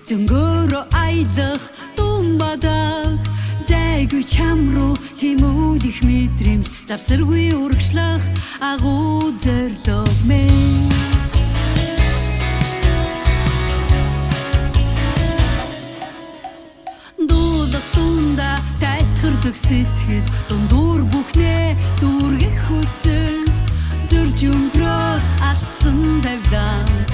зөнгөөрөө аялах думбадаг зайгүй чам руу тимүүд их мэдрэмж завсаргүй урагшлах агуу зорилго мэн дуулах дунда тайтгардаг сэтгэл дундуур бүхнээ дүүргэх хүсэл зөрж өнгөрөөд алдсан тавилан